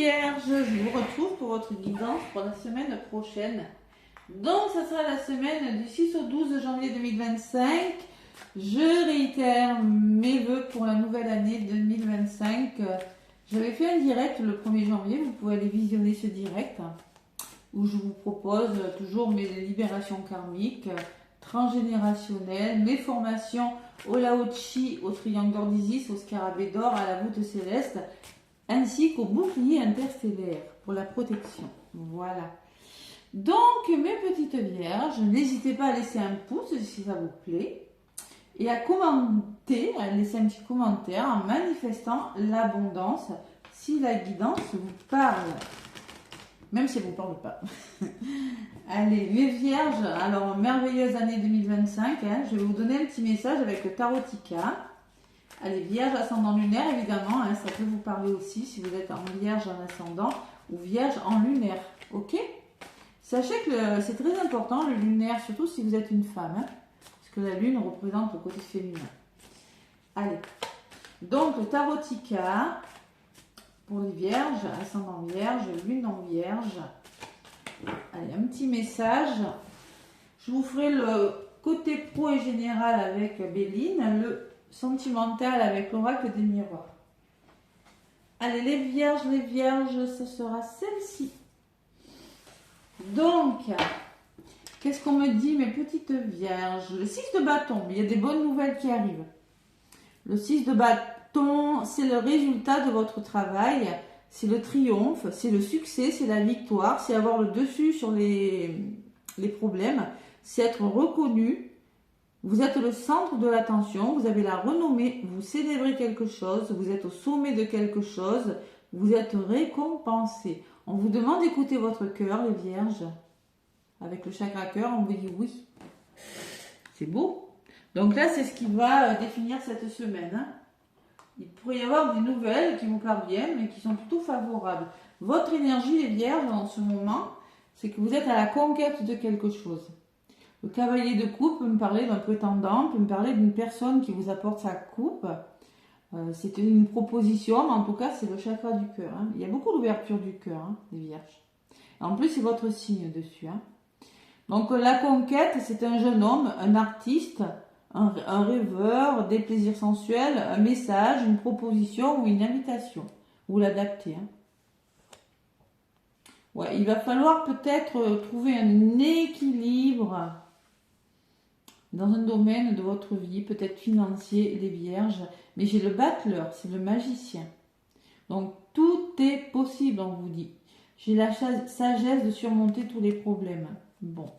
Vierges, je vous retrouve pour votre guidance pour la semaine prochaine. Donc, ça sera la semaine du 6 au 12 janvier 2025. Je réitère mes vœux pour la nouvelle année 2025. J'avais fait un direct le 1er janvier, vous pouvez aller visionner ce direct où je vous propose toujours mes libérations karmiques, transgénérationnelles, mes formations au Lao Chi, au triangle d'or d'Isis, au scarabée d'or, à la voûte céleste, ainsi qu'au bouclier interstellaire pour la protection. Voilà. Donc, mes petites vierges, n'hésitez pas à laisser un pouce si ça vous plaît et à commenter, à laisser un petit commentaire en manifestant l'abondance si la guidance vous parle. Même si elle ne vous parle pas. Allez, mes vierges, alors merveilleuse année 2025. Je vais vous donner un petit message avec le Tarotica. Allez, vierge, ascendant lunaire, évidemment. Ça peut vous parler aussi si vous êtes en vierge en ascendant ou vierge en lunaire. Ok? Sachez que c'est très important le lunaire, surtout si vous êtes une femme. Parce que la lune représente le côté féminin. Allez. Donc, le Tarotica. Pour les vierges, ascendant vierge, lune en vierge. Allez, un petit message. Je vous ferai le côté pro et général avec Béline, le sentimental avec l'oracle des miroirs. Allez, les vierges, ce sera celle-ci. Donc, qu'est-ce qu'on me dit, mes petites vierges? Le 6 de bâton, il y a des bonnes nouvelles qui arrivent. Le 6 de bâton, c'est le résultat de votre travail, c'est le triomphe, c'est le succès, c'est la victoire, c'est avoir le dessus sur les problèmes, c'est être reconnu, vous êtes le centre de l'attention, vous avez la renommée, vous célébrez quelque chose, vous êtes au sommet de quelque chose, vous êtes récompensé. On vous demande d'écouter votre cœur, les vierges. Avec le chakra cœur, on vous dit oui. C'est beau. Donc là, c'est ce qui va définir cette semaine. Il pourrait y avoir des nouvelles qui vous parviennent, mais qui sont plutôt favorables. Votre énergie, les vierges, en ce moment, c'est que vous êtes à la conquête de quelque chose. Le cavalier de coupe peut me parler d'un prétendant, peut me parler d'une personne qui vous apporte sa coupe. C'est une proposition, mais en tout cas, c'est le chakra du cœur. Il y a beaucoup d'ouverture du cœur, les vierges. En plus, c'est votre signe dessus. Donc, la conquête, c'est un jeune homme, un artiste, un rêveur, des plaisirs sensuels, un message, une proposition ou une invitation. Vous l'adaptez. Ouais, il va falloir peut-être trouver un équilibre dans un domaine de votre vie, peut-être financier, les vierges. Mais j'ai le battleur, c'est le magicien. Donc tout est possible, on vous dit. J'ai la sagesse de surmonter tous les problèmes. Bon,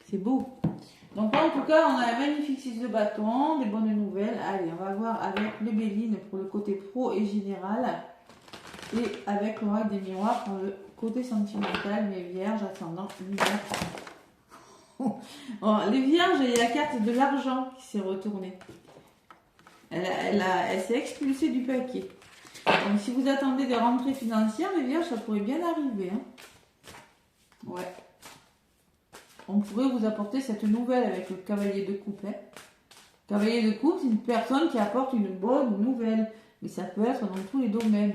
c'est beau. Donc là, en tout cas, on a un magnifique 6 de bâton, des bonnes nouvelles. Allez, on va voir avec les Béline pour le côté pro et général. Et avec l'oracle des miroirs pour le côté sentimental, mes vierges, ascendant lunaire. Bon, les vierges, il y a la carte de l'argent qui s'est retournée. Elle s'est expulsée du paquet. Donc si vous attendez des rentrées financières, les vierges, ça pourrait bien arriver. Ouais. On pourrait vous apporter cette nouvelle avec le cavalier de coupe. Cavalier de coupe, c'est une personne qui apporte une bonne nouvelle. Mais ça peut être dans tous les domaines.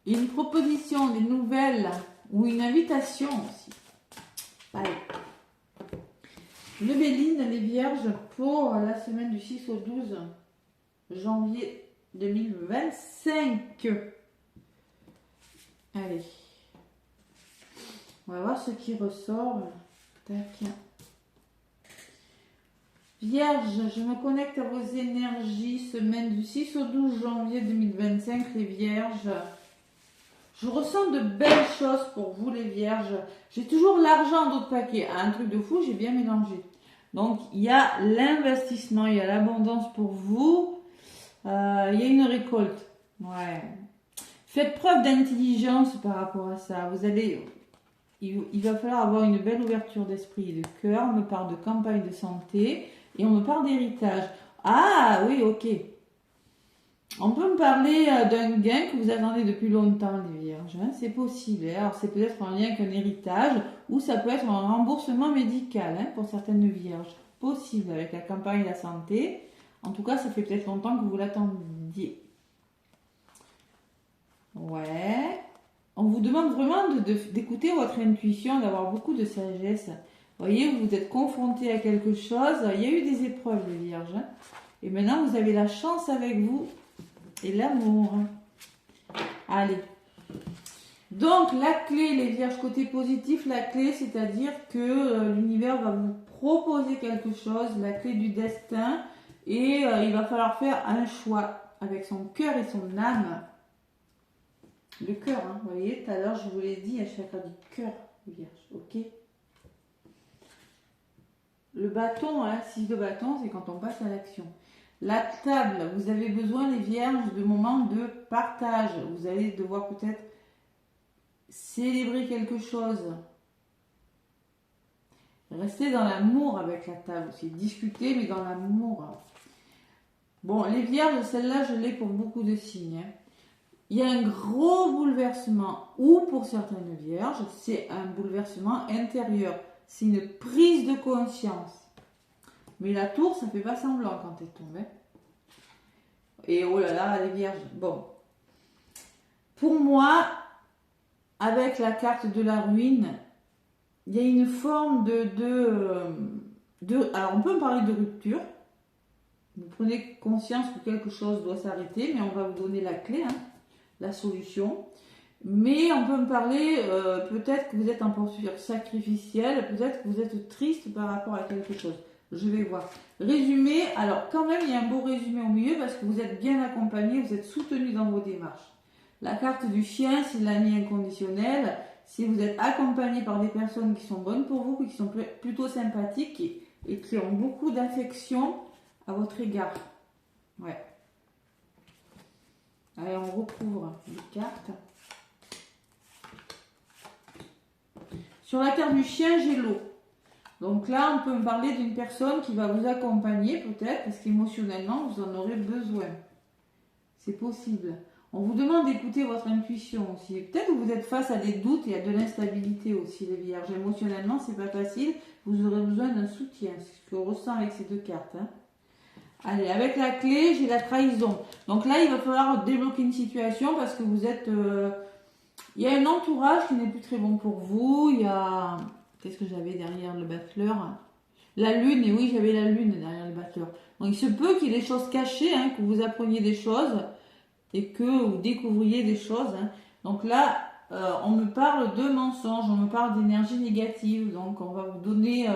Une proposition, des nouvelles ou une invitation aussi. Allez. Le Béline, les vierges, pour la semaine du 6 au 12 janvier 2025. Allez. On va voir ce qui ressort. Tac. Vierge, je me connecte à vos énergies, semaine du 6 au 12 janvier 2025, les vierges. Je ressens de belles choses pour vous, les vierges. J'ai toujours l'argent dans d'autres paquets. Un truc de fou, j'ai bien mélangé. Donc, il y a l'investissement, il y a l'abondance pour vous. Il y a une récolte. Ouais. Faites preuve d'intelligence par rapport à ça. Il va falloir avoir une belle ouverture d'esprit et de cœur. On me parle de campagne de santé et on me parle d'héritage. Ah oui, ok. On peut me parler d'un gain que vous attendez depuis longtemps, les vierges. C'est possible. Alors, c'est peut-être en lien avec un héritage ou ça peut être un remboursement médical pour certaines vierges. Possible avec la campagne de la santé. En tout cas, ça fait peut-être longtemps que vous l'attendez. dédié. Ouais. On vous demande vraiment d'écouter votre intuition, d'avoir beaucoup de sagesse. Vous voyez, vous êtes confronté à quelque chose. Il y a eu des épreuves, les vierges. Hein. Et maintenant, vous avez la chance avec vous et l'amour. Allez. Donc, la clé, les vierges, côté positif, la clé, c'est-à-dire que l'univers va vous proposer quelque chose, la clé du destin, et il va falloir faire un choix avec son cœur et son âme. Le cœur, hein, vous voyez, tout à l'heure, je vous l'ai dit, à chakra du cœur, les vierges, ok? Le bâton, hein, 6 de bâton, c'est quand on passe à l'action. La table, vous avez besoin, les vierges, de moments de partage. Vous allez devoir peut-être célébrer quelque chose. Restez dans l'amour avec la table aussi. Discuter, mais dans l'amour. Bon, les vierges, celle-là, je l'ai pour beaucoup de signes. Hein. Il y a un gros bouleversement, ou pour certaines vierges, c'est un bouleversement intérieur. C'est une prise de conscience. Mais la tour, ça ne fait pas semblant quand elle tombe. Hein. Et oh là là, les vierges. Bon. Pour moi, avec la carte de la ruine, il y a une forme alors, on peut parler de rupture. Vous prenez conscience que quelque chose doit s'arrêter, mais on va vous donner la clé, hein, la solution. Mais on peut me parler, peut-être que vous êtes en posture sacrificielle, peut-être que vous êtes triste par rapport à quelque chose. Je vais voir. Résumé, alors quand même il y a un beau résumé au milieu parce que vous êtes bien accompagné, vous êtes soutenu dans vos démarches. La carte du chien, c'est l'ami inconditionnel. Si vous êtes accompagné par des personnes qui sont bonnes pour vous, qui sont plutôt sympathiques et qui ont beaucoup d'affection à votre égard. Ouais. Allez, on recouvre les cartes. Sur la carte du chien, j'ai l'eau. Donc là, on peut me parler d'une personne qui va vous accompagner peut-être parce qu'émotionnellement, vous en aurez besoin. C'est possible. On vous demande d'écouter votre intuition aussi. Peut-être que vous êtes face à des doutes et à de l'instabilité aussi, les vierges. Émotionnellement, c'est pas facile. Vous aurez besoin d'un soutien. C'est ce que je ressens avec ces deux cartes. Hein. Allez, avec la clé, j'ai la trahison. Donc là, il va falloir débloquer une situation parce que vous êtes... il y a un entourage qui n'est plus très bon pour vous. Il y a... Qu'est-ce que j'avais derrière le battleur? La lune, et oui, j'avais la lune derrière le battleur. Donc il se peut qu'il y ait des choses cachées, hein, que vous appreniez des choses et que vous découvriez des choses. Hein. Donc là, on me parle de mensonges, on me parle d'énergie négative. Donc on va vous donner...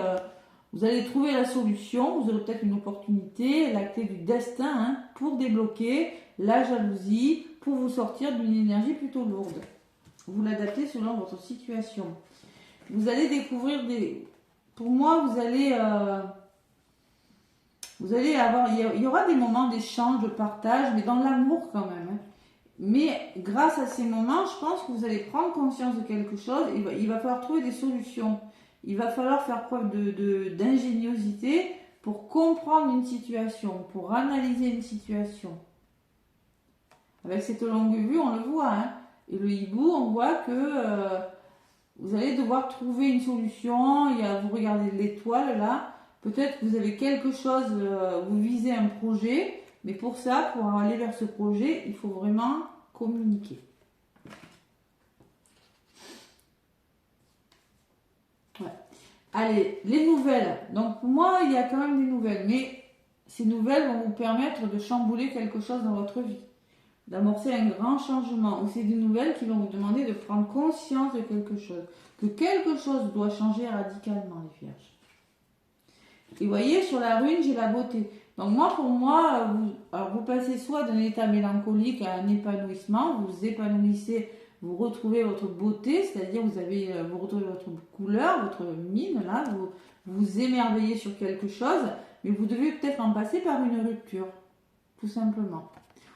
vous allez trouver la solution, vous aurez peut-être une opportunité, la clé du destin, hein, pour débloquer la jalousie, pour vous sortir d'une énergie plutôt lourde. Vous l'adaptez selon votre situation. Vous allez découvrir des... Pour moi, vous allez avoir... Il y aura des moments d'échange, de partage, mais dans l'amour quand même. Hein. Mais grâce à ces moments, je pense que vous allez prendre conscience de quelque chose. Il va falloir trouver des solutions. Il va falloir faire preuve d'ingéniosité pour comprendre une situation, pour analyser une situation. Avec cette longue vue, on le voit. Hein. Et le hibou, on voit que... vous allez devoir trouver une solution, vous regardez l'étoile là, peut-être que vous avez quelque chose, vous visez un projet, mais pour ça, pour aller vers ce projet, il faut vraiment communiquer. Ouais. Allez, les nouvelles. Donc pour moi, il y a quand même des nouvelles, mais ces nouvelles vont vous permettre de chambouler quelque chose dans votre vie, d'amorcer un grand changement. Ou c'est des nouvelles qui vont vous demander de prendre conscience de quelque chose. Que quelque chose doit changer radicalement, les vierges. Et vous voyez, sur la rune, j'ai la beauté. Donc moi, pour moi, vous passez soit d'un état mélancolique à un épanouissement. Vous vous épanouissez, vous retrouvez votre beauté, c'est-à-dire vous retrouvez votre couleur, votre mine, là. Vous vous émerveillez sur quelque chose, mais vous devez peut-être en passer par une rupture, tout simplement.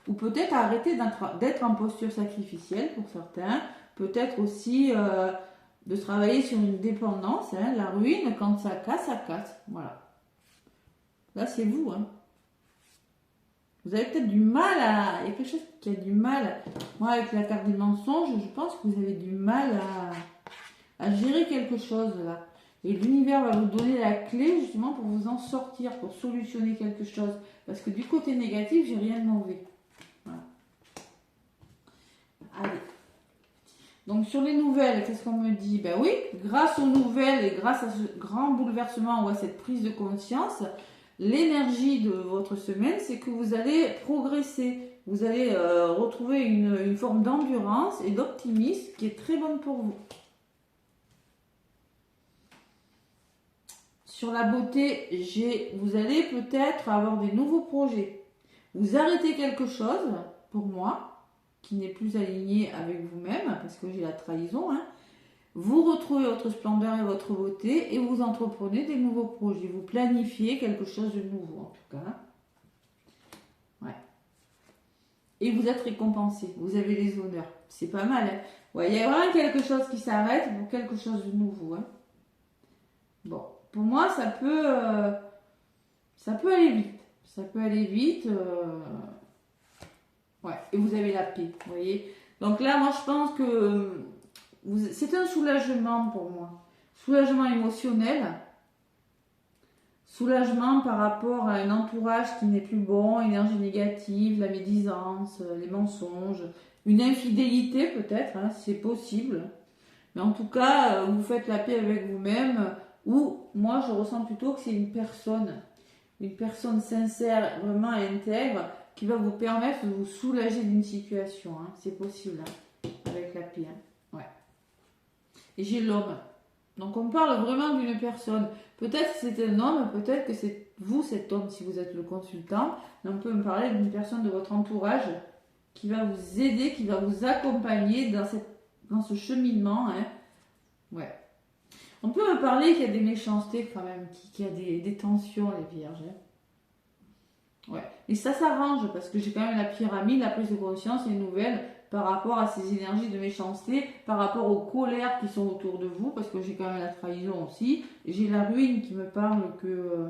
Ou peut-être arrêter d'être en posture sacrificielle pour certains. Peut-être aussi de travailler sur une dépendance. Hein. La ruine, quand ça casse, ça casse. Voilà. Là, c'est vous. Hein. Vous avez peut-être du mal à... Il y a quelque chose qui a du mal. Moi, avec la carte des mensonges, je pense que vous avez du mal à gérer quelque chose là. Et l'univers va vous donner la clé justement pour vous en sortir, pour solutionner quelque chose. Parce que du côté négatif, j'ai rien de mauvais. Donc sur les nouvelles, qu'est-ce qu'on me dit? Ben oui, grâce aux nouvelles et grâce à ce grand bouleversement ou à cette prise de conscience, l'énergie de votre semaine, c'est que vous allez progresser. Vous allez retrouver une forme d'endurance et d'optimisme qui est très bonne pour vous. Sur la beauté, vous allez peut-être avoir des nouveaux projets. Vous arrêtez quelque chose, pour moi, qui n'est plus aligné avec vous-même, parce que j'ai la trahison, hein. Vous retrouvez votre splendeur et votre beauté et vous entreprenez des nouveaux projets. Vous planifiez quelque chose de nouveau, en tout cas. Ouais. Et vous êtes récompensé. Vous avez les honneurs. C'est pas mal, hein. Ouais, il y a vraiment quelque chose qui s'arrête pour quelque chose de nouveau, hein. Bon, pour moi, ça peut aller vite. Ça peut aller vite. Ouais, et vous avez la paix, vous voyez. Donc là, moi, je pense que c'est un soulagement pour moi. Soulagement émotionnel. Soulagement par rapport à un entourage qui n'est plus bon, énergie négative, la médisance, les mensonges, une infidélité peut-être, hein, c'est possible. Mais en tout cas, vous faites la paix avec vous-même, ou moi, je ressens plutôt que c'est une personne sincère, vraiment intègre, qui va vous permettre de vous soulager d'une situation. Hein. C'est possible, hein, avec la paix. Hein. Ouais. Et j'ai l'homme. Donc on parle vraiment d'une personne. Peut-être que c'est un homme, peut-être que c'est vous cet homme si vous êtes le consultant. Mais on peut me parler d'une personne de votre entourage qui va vous aider, qui va vous accompagner dans ce cheminement. Hein. Ouais. On peut me parler qu'il y a des méchancetés quand même, qu'il y a des tensions, les vierges. Hein. Ouais. Et ça s'arrange parce que j'ai quand même la pyramide, la prise de conscience et une nouvelle par rapport à ces énergies de méchanceté, par rapport aux colères qui sont autour de vous, parce que j'ai quand même la trahison aussi. J'ai la ruine qui me parle que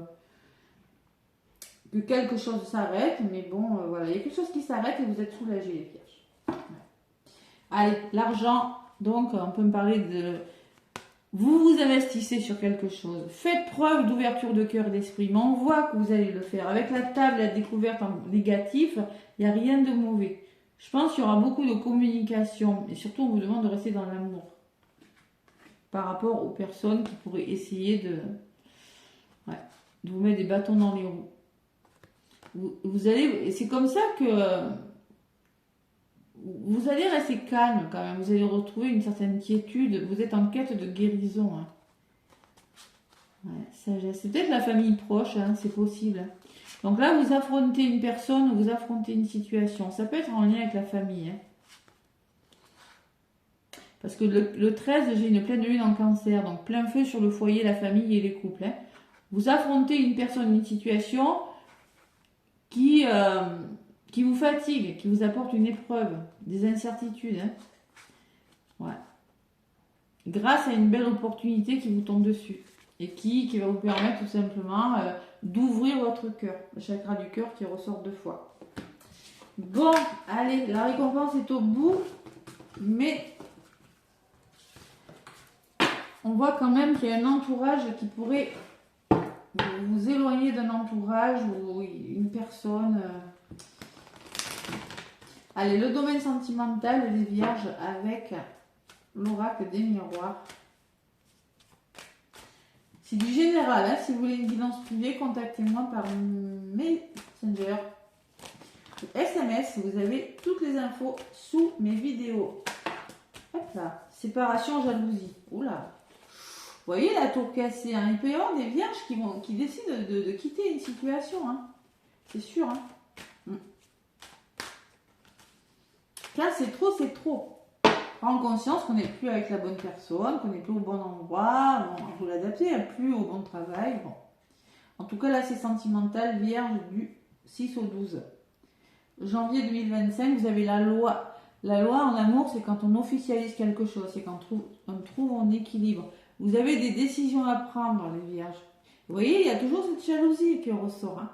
quelque chose s'arrête, mais bon, voilà, il y a quelque chose qui s'arrête et vous êtes soulagés, les vierges. Ouais. Allez, l'argent, donc on peut me parler de... Vous vous investissez sur quelque chose. Faites preuve d'ouverture de cœur et d'esprit. Mais on voit que vous allez le faire. Avec la table, la découverte en négatif, il n'y a rien de mauvais. Je pense qu'il y aura beaucoup de communication. Et surtout, on vous demande de rester dans l'amour. Par rapport aux personnes qui pourraient essayer de vous mettre des bâtons dans les roues. Vous allez... Et c'est comme ça que... Vous allez rester calme quand même, vous allez retrouver une certaine quiétude, vous êtes en quête de guérison. Hein. Ouais, sagesse. C'est peut-être la famille proche, hein, c'est possible. Donc là, vous affrontez une personne, vous affrontez une situation. Ça peut être en lien avec la famille. Hein. Parce que le 13, j'ai une pleine lune en cancer, donc plein feu sur le foyer, la famille et les couples. Hein. Vous affrontez une personne, une situation qui vous fatigue, qui vous apporte une épreuve, des incertitudes. Hein. Ouais. Grâce à une belle opportunité qui vous tombe dessus et qui va vous permettre tout simplement d'ouvrir votre cœur, le chakra du cœur qui ressort 2 fois. Bon, allez, la récompense est au bout, mais on voit quand même qu'il y a un entourage qui pourrait vous éloigner d'un entourage ou une personne... Allez, le domaine sentimental des vierges avec l'oracle des miroirs. C'est du général, hein. Si vous voulez une guidance privée, contactez-moi par Messenger. SMS, vous avez toutes les infos sous mes vidéos. Hop là, séparation, jalousie. Oula. Vous voyez la tour cassée, hein. Il peut y avoir des vierges qui décident de quitter une situation. Hein. C'est sûr, hein. Là, c'est trop, c'est trop. Prendre conscience qu'on n'est plus avec la bonne personne, qu'on n'est plus au bon endroit. Bon, il faut l'adapter, plus au bon travail. Bon. En tout cas, là, c'est sentimental, vierge du 6 au 12 janvier 2025. Vous avez la loi. La loi en amour, c'est quand on officialise quelque chose, c'est quand on trouve un équilibre. Vous avez des décisions à prendre, les vierges. Vous voyez, il y a toujours cette jalousie qui ressort. Hein.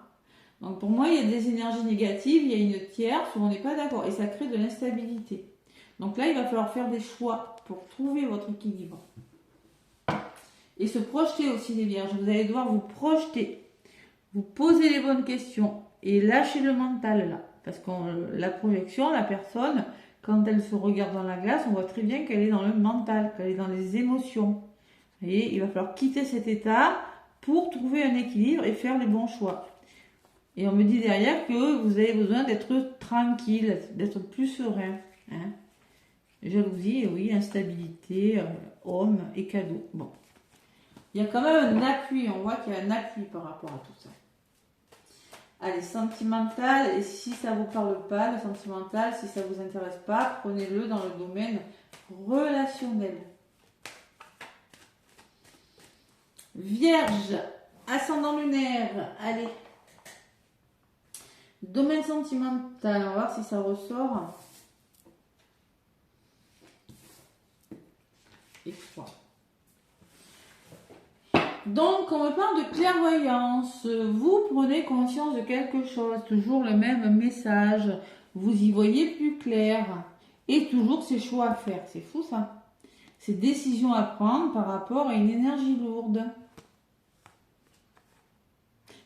Donc pour moi, il y a des énergies négatives, il y a une tierce où on n'est pas d'accord et ça crée de l'instabilité. Donc là, il va falloir faire des choix pour trouver votre équilibre. Et se projeter aussi, les vierges. Vous allez devoir vous projeter, vous poser les bonnes questions et lâcher le mental là. Parce que la projection, la personne, quand elle se regarde dans la glace, on voit très bien qu'elle est dans le mental, qu'elle est dans les émotions. Vous voyez, il va falloir quitter cet état pour trouver un équilibre et faire les bons choix. Et on me dit derrière que vous avez besoin d'être tranquille, d'être plus serein. Hein. Jalousie, oui, instabilité, homme et cadeau. Bon. Il y a quand même un appui, on voit qu'il y a un appui par rapport à tout ça. Allez, sentimental, et si ça ne vous parle pas, le sentimental, si ça ne vous intéresse pas, prenez-le dans le domaine relationnel. Vierge, ascendant lunaire, allez. Domaine sentimental, on va voir si ça ressort. Et 3. Donc, on me parle de clairvoyance. Vous prenez conscience de quelque chose, toujours le même message. Vous y voyez plus clair. Et toujours ces choix à faire. C'est fou ça. Ces décisions à prendre par rapport à une énergie lourde.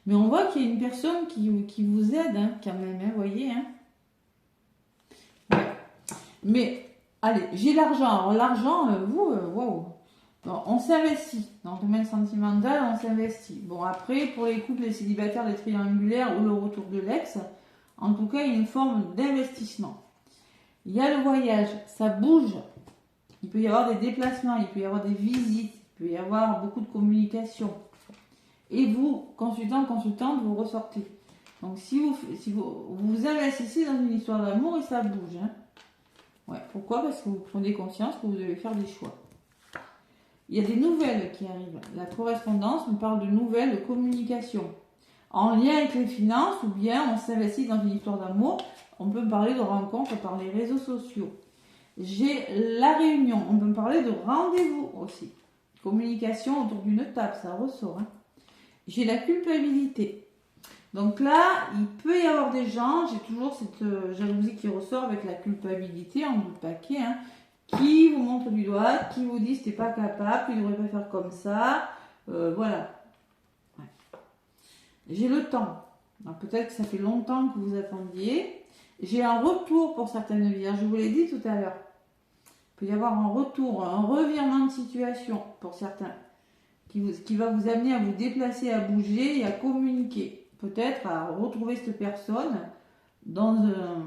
Mais on voit qu'il y a une personne qui vous aide hein, quand même, hein, voyez. Hein. Ouais. Mais, allez, j'ai l'argent. Alors l'argent, waouh. On s'investit. Dans le domaine sentimental, on s'investit. Bon, après, pour les couples, les célibataires, les triangulaires ou le retour de l'ex, en tout cas, il y a une forme d'investissement. Il y a le voyage, ça bouge. Il peut y avoir des déplacements, il peut y avoir des visites, il peut y avoir beaucoup de communication. Et vous, consultante, vous ressortez. Donc, si vous investissez dans une histoire d'amour et ça bouge. Hein. Ouais, pourquoi? Parce que vous prenez conscience que vous devez faire des choix. Il y a des nouvelles qui arrivent. La correspondance me parle de nouvelles, de communication. En lien avec les finances, ou bien on s'investit dans une histoire d'amour. On peut me parler de rencontres par les réseaux sociaux. J'ai la réunion. On peut me parler de rendez-vous aussi. Communication autour d'une table, ça ressort. Hein. J'ai la culpabilité. Donc là, il peut y avoir des gens, j'ai toujours cette jalousie qui ressort avec la culpabilité en bout de paquet, hein, qui vous montre du doigt, qui vous dit t'es pas capable, tu ne devrais pas faire comme ça, voilà. Ouais. J'ai le temps. Peut-être que ça fait longtemps que vous attendiez. J'ai un retour pour certaines vierges, je vous l'ai dit tout à l'heure. Il peut y avoir un retour, un revirement de situation pour certains, qui va vous amener à vous déplacer, à bouger et à communiquer. Peut-être à retrouver cette personne dans un,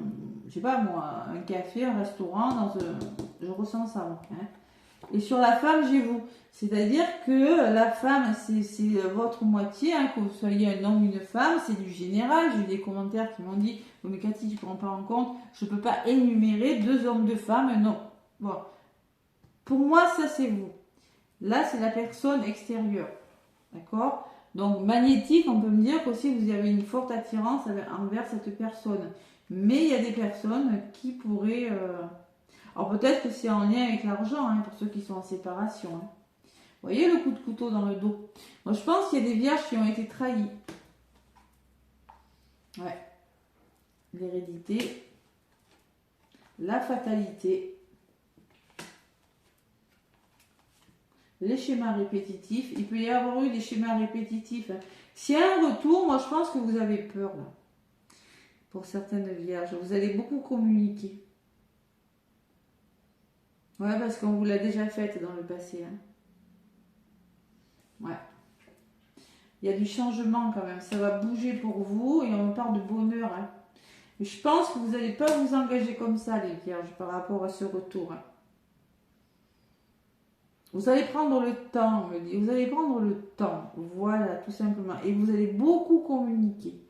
je sais pas moi, un café, un restaurant, je ressens ça. Hein. Et sur la femme, j'ai vous. C'est-à-dire que la femme, c'est votre moitié, hein, que vous soyez un homme ou une femme, c'est du général. J'ai eu des commentaires qui m'ont dit, oh, mais Cathy, tu ne prends pas en compte, je ne peux pas énumérer 2 hommes, 2 femmes, non. Bon. Pour moi, ça c'est vous. Là, c'est la personne extérieure. D'accord ? Donc, magnétique, on peut me dire qu'aussi vous avez une forte attirance envers cette personne. Mais il y a des personnes qui pourraient... Alors, peut-être que c'est en lien avec l'argent, hein, pour ceux qui sont en séparation. Hein. Vous voyez le coup de couteau dans le dos? Moi, je pense qu'il y a des vierges qui ont été trahies. Ouais. L'hérédité. La fatalité. Les schémas répétitifs. Il peut y avoir eu des schémas répétitifs. Hein. S'il y a un retour, moi je pense que vous avez peur là. Pour certaines vierges. Vous allez beaucoup communiquer. Ouais, parce qu'on vous l'a déjà fait dans le passé. Hein. Ouais. Il y a du changement quand même. Ça va bouger pour vous et on parle de bonheur. Hein. Mais je pense que vous n'allez pas vous engager comme ça, les vierges, par rapport à ce retour. Hein. Vous allez prendre le temps, on me dit. Vous allez prendre le temps. Voilà, tout simplement. Et vous allez beaucoup communiquer.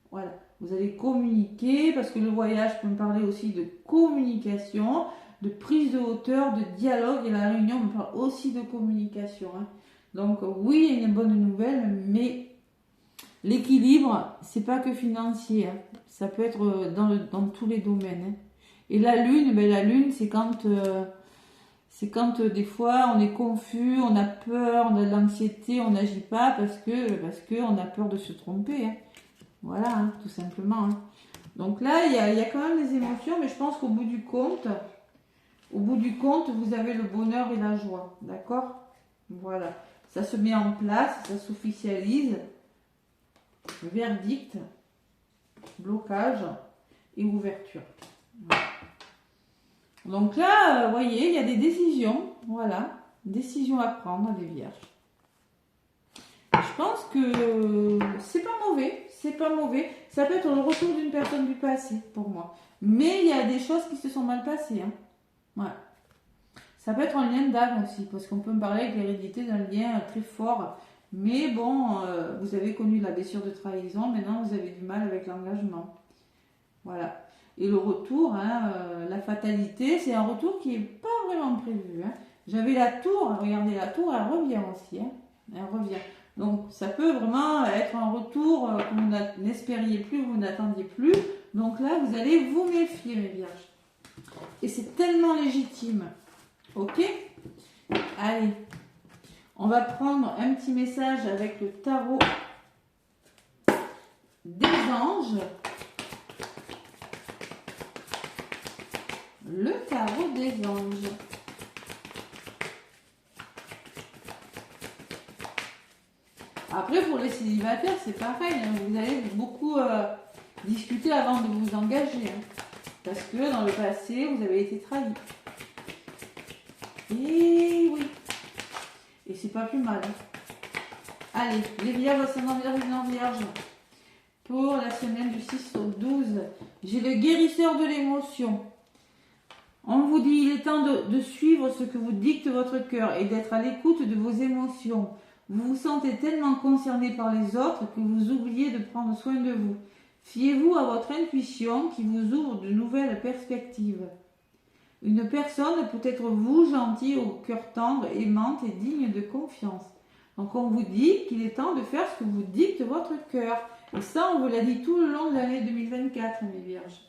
Voilà. Vous allez communiquer parce que le voyage peut me parler aussi de communication, de prise de hauteur, de dialogue. Et la réunion me parle aussi de communication. Hein. Donc, oui, il y a une bonne nouvelle, mais l'équilibre, c'est pas que financier. Hein. Ça peut être dans tous les domaines. Hein. Et la lune, c'est quand... C'est quand des fois on est confus, on a peur, on a de l'anxiété, on n'agit pas parce que on a peur de se tromper. Hein. Voilà, hein, tout simplement. Hein. Donc là, il y a quand même des émotions, mais je pense qu'au bout du compte, vous avez le bonheur et la joie. D'accord? Voilà. Ça se met en place, ça s'officialise. Verdict, blocage et ouverture. Voilà. Donc là, vous voyez, il y a des décisions. Voilà, décisions à prendre, les vierges. Je pense que c'est pas mauvais. C'est pas mauvais. Ça peut être le retour d'une personne du passé, pour moi. Mais il y a des choses qui se sont mal passées. Hein. Ouais. Ça peut être un lien d'âme aussi, parce qu'on peut me parler avec l'hérédité d'un lien très fort. Mais bon, vous avez connu la blessure de trahison, maintenant vous avez du mal avec l'engagement. Voilà. Et le retour, hein, la fatalité, c'est un retour qui n'est pas vraiment prévu. Hein. J'avais la tour, regardez la tour, elle revient aussi. Hein. Elle revient. Donc ça peut vraiment être un retour que vous n'espériez plus, vous n'attendiez plus. Donc là, vous allez vous méfier, mes vierges. Et c'est tellement légitime. Ok? Allez. On va prendre un petit message avec le tarot des anges. Le tarot des anges. Après, pour les célibataires, c'est pareil. Hein. Vous allez beaucoup discuter avant de vous engager. Hein. Parce que dans le passé, vous avez été trahi. Et oui. Et c'est pas plus mal. Allez, les vierges, ascendant vierge. Pour la semaine du 6 au 12, j'ai le guérisseur de l'émotion. On vous dit, il est temps de suivre ce que vous dicte votre cœur et d'être à l'écoute de vos émotions. Vous vous sentez tellement concerné par les autres que vous oubliez de prendre soin de vous. Fiez-vous à votre intuition qui vous ouvre de nouvelles perspectives. Une personne peut être vous, gentil, au cœur tendre, aimante et digne de confiance. Donc on vous dit qu'il est temps de faire ce que vous dicte votre cœur. Et ça, on vous l'a dit tout le long de l'année 2024, mes vierges.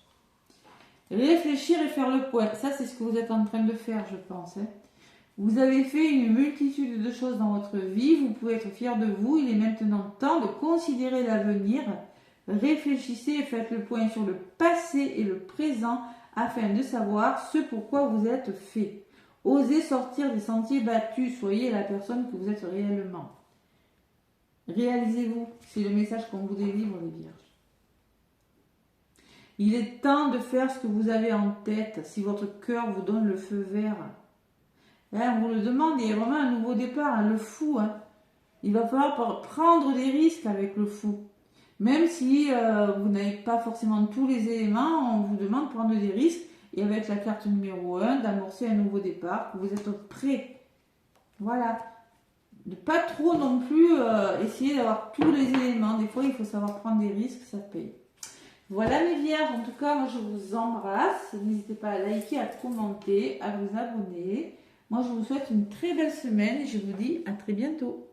Réfléchir et faire le point. Ça, c'est ce que vous êtes en train de faire, je pense. Hein. Vous avez fait une multitude de choses dans votre vie. Vous pouvez être fier de vous. Il est maintenant temps de considérer l'avenir. Réfléchissez et faites le point sur le passé et le présent afin de savoir ce pourquoi vous êtes fait. Osez sortir des sentiers battus. Soyez la personne que vous êtes réellement. Réalisez-vous. C'est le message qu'on vous délivre, les vierges. Il est temps de faire ce que vous avez en tête, si votre cœur vous donne le feu vert. Là, on vous le demande, il y a vraiment un nouveau départ, hein, le fou. Hein. Il va falloir prendre des risques avec le fou. Même si vous n'avez pas forcément tous les éléments, on vous demande de prendre des risques. Et avec la carte numéro 1, d'amorcer un nouveau départ, que vous êtes prêt. Voilà. De pas trop non plus essayer d'avoir tous les éléments. Des fois, il faut savoir prendre des risques, ça paye. Voilà mes vierges, en tout cas, moi je vous embrasse. N'hésitez pas à liker, à commenter, à vous abonner. Moi je vous souhaite une très belle semaine et je vous dis à très bientôt.